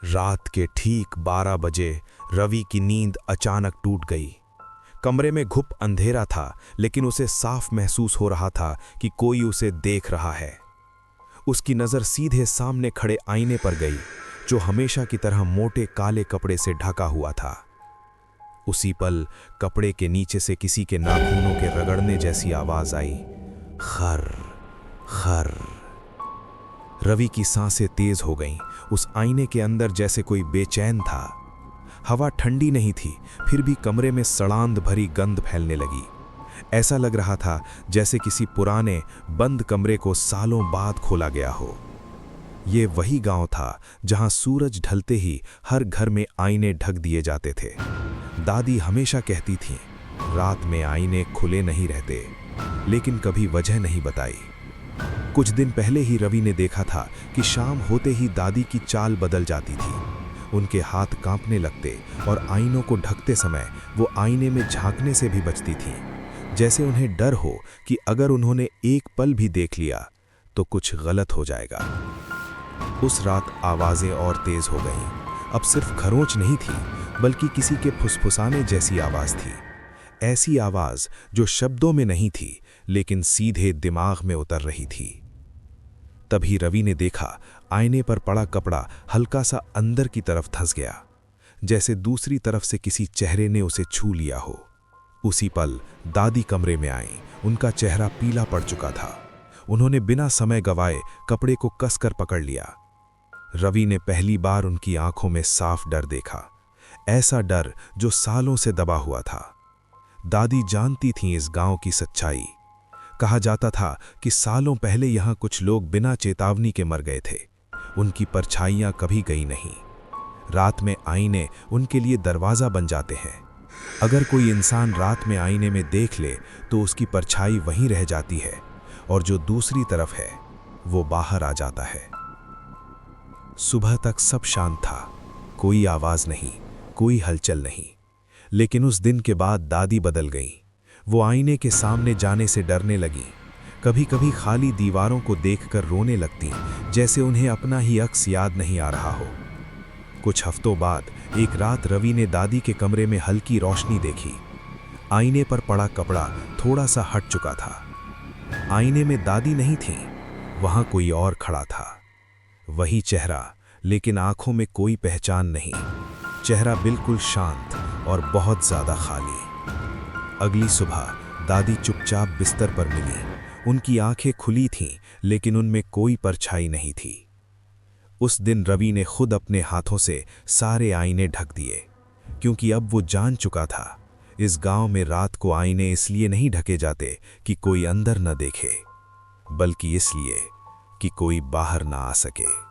रात के ठीक 12 बजे रवि की नींद अचानक टूट गई। कमरे में घुप अंधेरा था, लेकिन उसे साफ महसूस हो रहा था कि कोई उसे देख रहा है। उसकी नज़र सीधे सामने खड़े आईने पर गई, जो हमेशा की तरह मोटे काले कपड़े से ढका हुआ था। उसी पल कपड़े के नीचे से किसी के नाखूनों के रगड़ने जैसी आवाज आई, खर खर। रवि की सांसें तेज हो गईं। उस आईने के अंदर जैसे कोई बेचैन था। हवा ठंडी नहीं थी, फिर भी कमरे में सड़ांध भरी गंध फैलने लगी। ऐसा लग रहा था जैसे किसी पुराने बंद कमरे को सालों बाद खोला गया हो। ये वही गांव था जहां सूरज ढलते ही हर घर में आईने ढक दिए जाते थे। दादी हमेशा कहती थीं, रात में आईने खुले नहीं रहते, लेकिन कभी वजह नहीं बताई। कुछ दिन पहले ही रवि ने देखा था कि शाम होते ही दादी की चाल बदल जाती थी। उनके हाथ कांपने लगते और आईनों को ढकते समय वो आईने में झांकने से भी बचती थीं, जैसे उन्हें डर हो कि अगर उन्होंने एक पल भी देख लिया तो कुछ गलत हो जाएगा। उस रात आवाज़ें और तेज हो गईं। अब सिर्फ खरोंच नहीं थी, बल्कि किसी के फुसफुसाने जैसी आवाज़ थी। ऐसी आवाज़ जो शब्दों में नहीं थी, लेकिन सीधे दिमाग में उतर रही थी। तभी रवि ने देखा, आईने पर पड़ा कपड़ा हल्का सा अंदर की तरफ धंस गया, जैसे दूसरी तरफ से किसी चेहरे ने उसे छू लिया हो। उसी पल दादी कमरे में आईं। उनका चेहरा पीला पड़ चुका था। उन्होंने बिना समय गवाए कपड़े को कसकर पकड़ लिया। रवि ने पहली बार उनकी आंखों में साफ डर देखा, ऐसा डर जो सालों से दबा हुआ था। दादी जानती थीं इस गांव की सच्चाई। कहा जाता था कि सालों पहले यहाँ कुछ लोग बिना चेतावनी के मर गए थे। उनकी परछाइयाँ कभी गई नहीं। रात में आईने उनके लिए दरवाज़ा बन जाते हैं। अगर कोई इंसान रात में आईने में देख ले तो उसकी परछाई वहीं रह जाती है, और जो दूसरी तरफ है वो बाहर आ जाता है। सुबह तक सब शांत था, कोई आवाज़ नहीं, कोई हलचल नहीं। लेकिन उस दिन के बाद दादी बदल गईं। वो आईने के सामने जाने से डरने लगीं। कभी कभी खाली दीवारों को देखकर रोने लगतीं, जैसे उन्हें अपना ही अक्स याद नहीं आ रहा हो। कुछ हफ्तों बाद एक रात रवि ने दादी के कमरे में हल्की रोशनी देखी। आईने पर पड़ा कपड़ा थोड़ा सा हट चुका था। आईने में दादी नहीं थी, वहां कोई और खड़ा था। वही चेहरा, लेकिन आंखों में कोई पहचान नहीं। चेहरा बिल्कुल शांत और बहुत ज्यादा खाली। अगली सुबह दादी चुपचाप बिस्तर पर मिली। उनकी आंखें खुली थीं, लेकिन उनमें कोई परछाई नहीं थी। उस दिन रवि ने खुद अपने हाथों से सारे आईने ढक दिए, क्योंकि अब वो जान चुका था, इस गांव में रात को आईने इसलिए नहीं ढके जाते कि कोई अंदर न देखे, बल्कि इसलिए कि कोई बाहर ना आ सके।